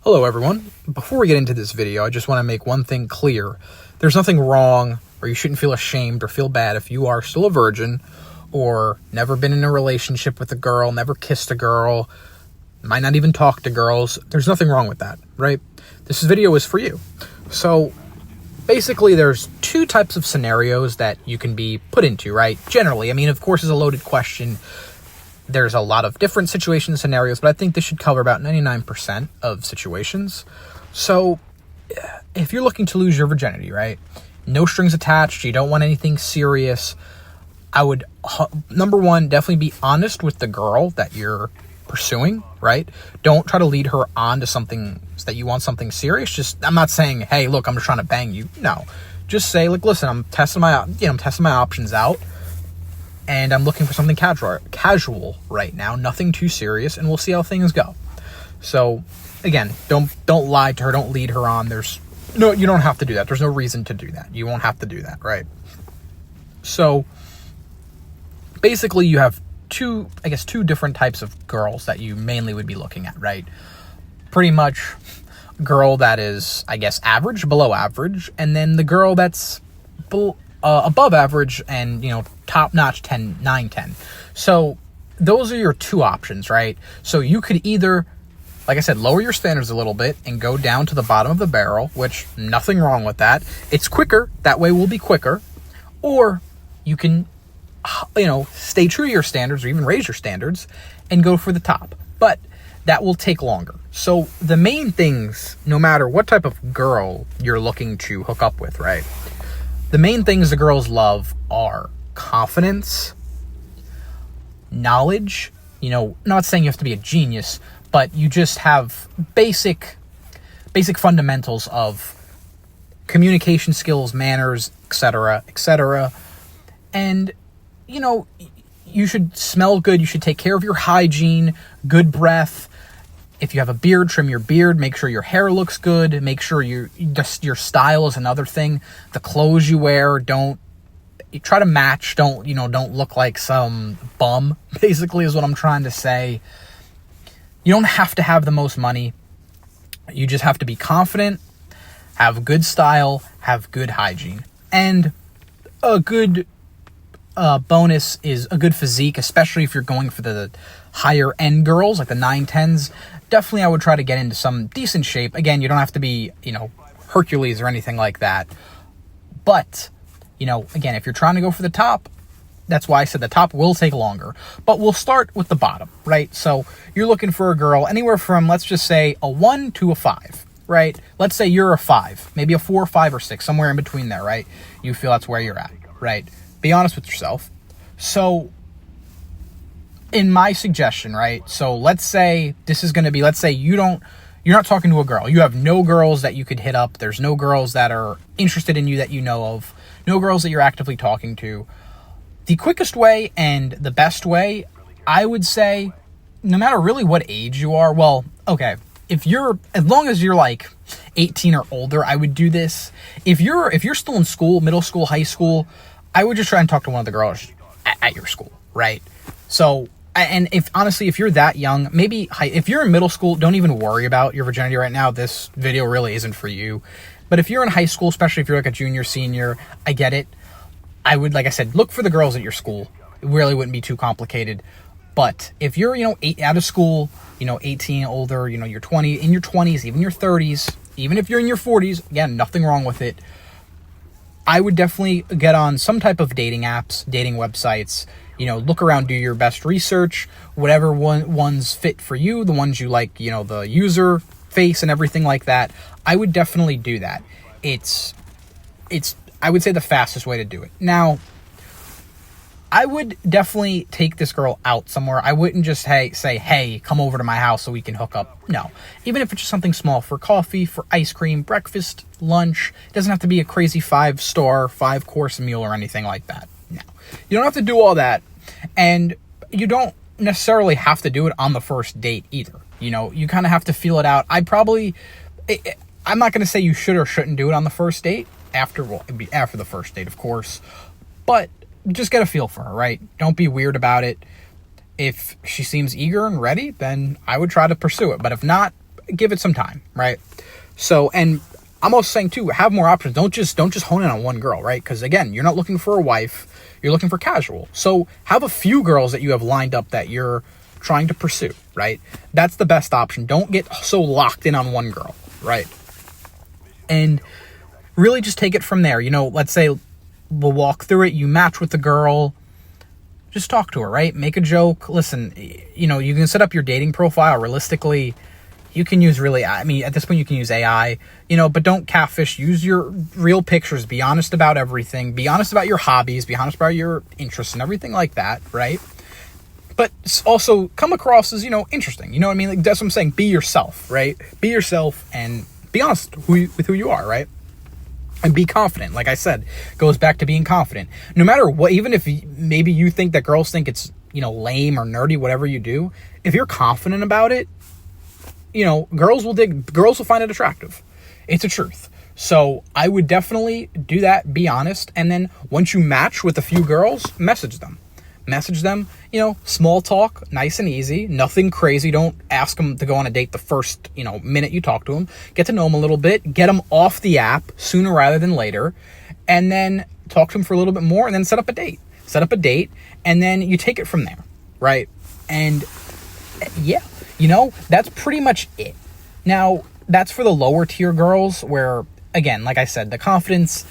Hello everyone. Before we get into this video, I just want to make one thing clear. There's nothing wrong, or you shouldn't feel ashamed or feel bad if you are still a virgin, or never been in a relationship with a girl, never kissed a girl, might not even talk to girls. There's nothing wrong with that, right? This video is for you. So, basically there's two types of scenarios that you can be put into, right? Generally, I mean, of course, it's a loaded question. There's a lot of different situation scenarios, but I think this should cover about 99% of situations. So, if you're looking to lose your virginity, right? No strings attached, you don't want anything serious, I would, number one, definitely be honest with the girl that you're pursuing, right? Don't try to lead her on to something that you want something serious. I'm not saying, hey, look, I'm just trying to bang you. No. Just say, like, listen, I'm testing my options out. And I'm looking for something casual right now, nothing too serious, and we'll see how things go. So, again, don't lie to her, don't lead her on. You don't have to do that. There's no reason to do that. You won't have to do that, right? So, basically, you have two different types of girls that you mainly would be looking at, right? Pretty much a girl that is, I guess, average, below average, and then the girl that's above average and, top-notch 9, 10. So those are your two options, right? So you could either, like I said, lower your standards a little bit and go down to the bottom of the barrel, which nothing wrong with that. It's quicker. That way we'll be quicker. Or you can, stay true to your standards or even raise your standards and go for the top. But that will take longer. So the main things, no matter what type of girl you're looking to hook up with, right? The main things the girls love are confidence, knowledge, not saying you have to be a genius, but you just have basic fundamentals of communication skills, manners, etc., etc. And, you should smell good, you should take care of your hygiene, good breath. If you have a beard, trim your beard, make sure your hair looks good, make sure your style is another thing. The clothes you wear, try to match, don't look like some bum, basically is what I'm trying to say. You don't have to have the most money. You just have to be confident, have good style, have good hygiene. And a good bonus is a good physique, especially if you're going for the higher end girls, like the 9, 10s. Definitely I would try to get into some decent shape. Again, you don't have to be, Hercules or anything like that. But, again, if you're trying to go for the top, that's why I said the top will take longer. But we'll start with the bottom, right? So you're looking for a girl anywhere from, let's just say, a 1 to a 5, right? Let's say you're a 5, maybe a 4, 5, or 6, somewhere in between there, right? You feel that's where you're at, right? Be honest with yourself. So, in my suggestion, right? So let's say this is going to be, let's say you're not talking to a girl. You have no girls that you could hit up. There's no girls that are interested in you that you know of. No girls that you're actively talking to. The quickest way and the best way, I would say, no matter really what age you are, well, okay, as long as you're like 18 or older, I would do this. If you're still in school, middle school, high school, I would just try and talk to one of the girls at your school, right? So, and if you're that young, maybe if you're in middle school, don't even worry about your virginity right now. This video really isn't for you. But if you're in high school, especially if you're like a junior, senior, I get it. I would, like I said, look for the girls at your school. It really wouldn't be too complicated. But if you're, out of school, 18, older, you're 20, in your 20s, even your 30s, even if you're in your 40s, again, nothing wrong with it. I would definitely get on some type of dating apps, dating websites, look around, do your best research, whatever ones fit for you, the ones you like, the user face and everything like that. I would definitely do that. It's I would say the fastest way to do it. Now, I would definitely take this girl out somewhere. I wouldn't just say, hey, come over to my house so we can hook up. No. Even if it's just something small, for coffee, for ice cream, breakfast, lunch. It doesn't have to be a crazy 5-star, 5-course meal or anything like that. No. You don't have to do all that. And you don't necessarily have to do it on the first date either. You kind of have to feel it out. I'm not going to say you should or shouldn't do it on the first date. After the first date, of course. But just get a feel for her, right? Don't be weird about it. If she seems eager and ready, then I would try to pursue it. But if not, give it some time, right? So, and I'm also saying too, have more options. Don't just hone in on one girl, right? Because again, you're not looking for a wife, you're looking for casual. So have a few girls that you have lined up that you're trying to pursue, right? That's the best option. Don't get so locked in on one girl, right? And really just take it from there. Let's say we'll walk through it. You match with the girl. Just talk to her, right? Make a joke. Listen, you can set up your dating profile. Realistically, you can use at this point you can use AI, but don't catfish. Use your real pictures. Be honest about everything. Be honest about your hobbies. Be honest about your interests and everything like that, right? But also come across as, interesting. You know what I mean? Like, that's what I'm saying. Be yourself, right? Be yourself and be honest with who you are, right? And be confident. Like I said, goes back to being confident. No matter what, even if maybe you think that girls think it's, lame or nerdy, whatever you do, if you're confident about it, girls will find it attractive. It's a truth. So I would definitely do that. Be honest. And then once you match with a few girls, message them, small talk, nice and easy, nothing crazy. Don't ask them to go on a date the first, minute you talk to them. Get to know them a little bit, get them off the app sooner rather than later, and then talk to them for a little bit more and then set up a date, and then you take it from there. Right. And yeah, that's pretty much it. Now that's for the lower tier girls where, again, like I said, the confidence,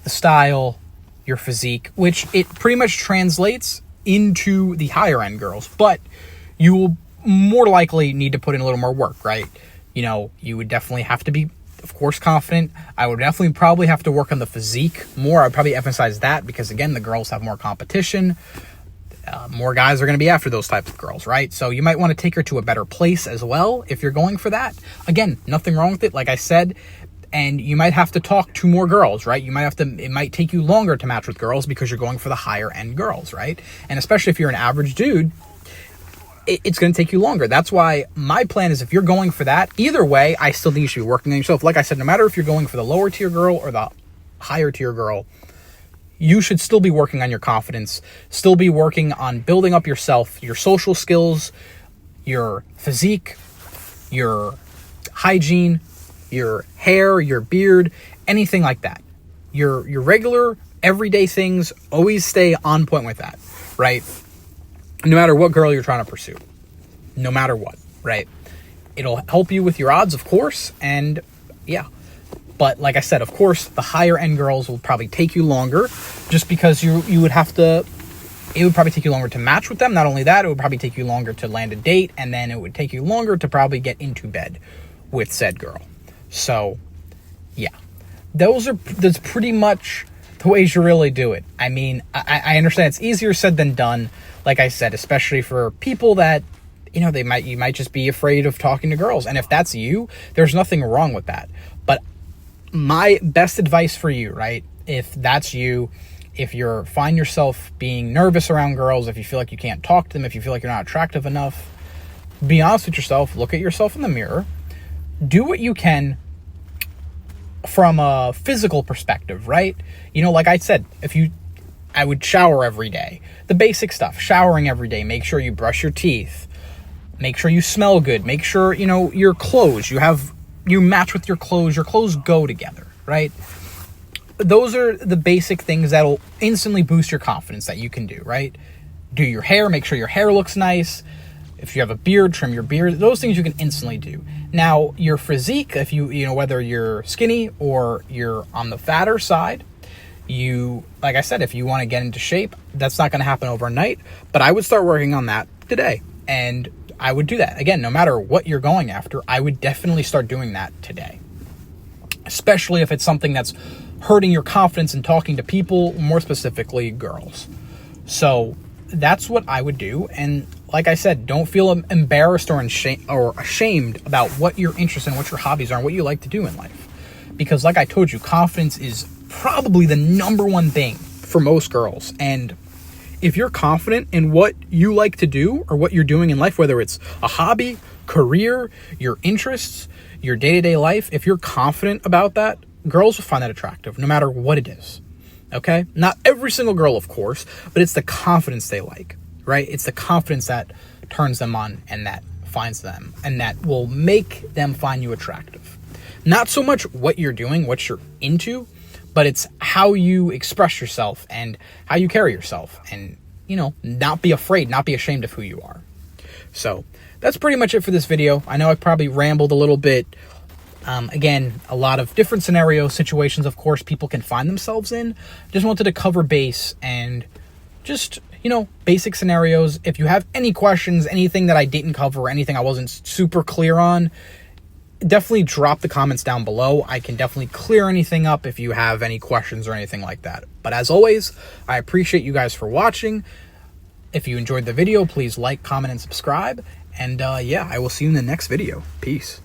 the style, your physique, which it pretty much translates into the higher end girls, but you will more likely need to put in a little more work, right? You would definitely have to be, of course, confident. I would definitely probably have to work on the physique more. I'd probably emphasize that because, again, the girls have more competition. More guys are going to be after those types of girls, right? So you might want to take her to a better place as well if you're going for that. Again, nothing wrong with it, like I said. And you might have to talk to more girls, right? It might take you longer to match with girls because you're going for the higher end girls, right? And especially if you're an average dude, it's going to take you longer. That's why my plan is if you're going for that, either way, I still think you should be working on yourself. Like I said, no matter if you're going for the lower tier girl or the higher tier girl, you should still be working on your confidence, still be working on building up yourself, your social skills, your physique, your hygiene, your hair, your beard, anything like that. Your regular, everyday things, always stay on point with that, right? No matter what girl you're trying to pursue. No matter what, right? It'll help you with your odds, of course, and yeah. But like I said, of course, the higher end girls will probably take you longer just because you would have to, it would probably take you longer to match with them. Not only that, it would probably take you longer to land a date, and then it would take you longer to probably get into bed with said girl. So, yeah, that's pretty much the ways you really do it. I mean, I understand it's easier said than done, like I said, especially for people that, you might just be afraid of talking to girls. And if that's you, there's nothing wrong with that. But my best advice for you, right, if that's you, if you're find yourself being nervous around girls, if you feel like you can't talk to them, if you feel like you're not attractive enough, be honest with yourself, look at yourself in the mirror, do what you can from a physical perspective, right? Like I said, I would shower every day. The basic stuff, showering every day. Make sure you brush your teeth. Make sure you smell good. Make sure, your clothes, you match with your clothes go together, right? Those are the basic things that'll instantly boost your confidence that you can do, right? Do your hair, make sure your hair looks nice. If you have a beard, trim your beard. Those things you can instantly do. Now, your physique, if whether you're skinny or you're on the fatter side, like I said, if you want to get into shape, that's not going to happen overnight, but I would start working on that today. And I would do that. Again, no matter what you're going after, I would definitely start doing that today. Especially if it's something that's hurting your confidence in talking to people, more specifically girls. So that's what I would do. And like I said, don't feel embarrassed or ashamed about what you're interested in, what your hobbies are, and what you like to do in life. Because like I told you, confidence is probably the number one thing for most girls. And if you're confident in what you like to do or what you're doing in life, whether it's a hobby, career, your interests, your day-to-day life, if you're confident about that, girls will find that attractive no matter what it is. Okay? Not every single girl, of course, but it's the confidence they like, right? It's the confidence that turns them on and that finds them and that will make them find you attractive. Not so much what you're doing, what you're into, but it's how you express yourself and how you carry yourself, and, you know, not be afraid, not be ashamed of who you are. So that's pretty much it for this video. I know I probably rambled a little bit. Again, a lot of different scenario situations, of course, people can find themselves in. Just wanted to cover base and just, you know, basic scenarios. If you have any questions, anything that I didn't cover, anything I wasn't super clear on, definitely drop the comments down below. I can definitely clear anything up if you have any questions or anything like that. But as always, I appreciate you guys for watching. If you enjoyed the video, please like, comment, and subscribe. And yeah, I will see you in the next video. Peace.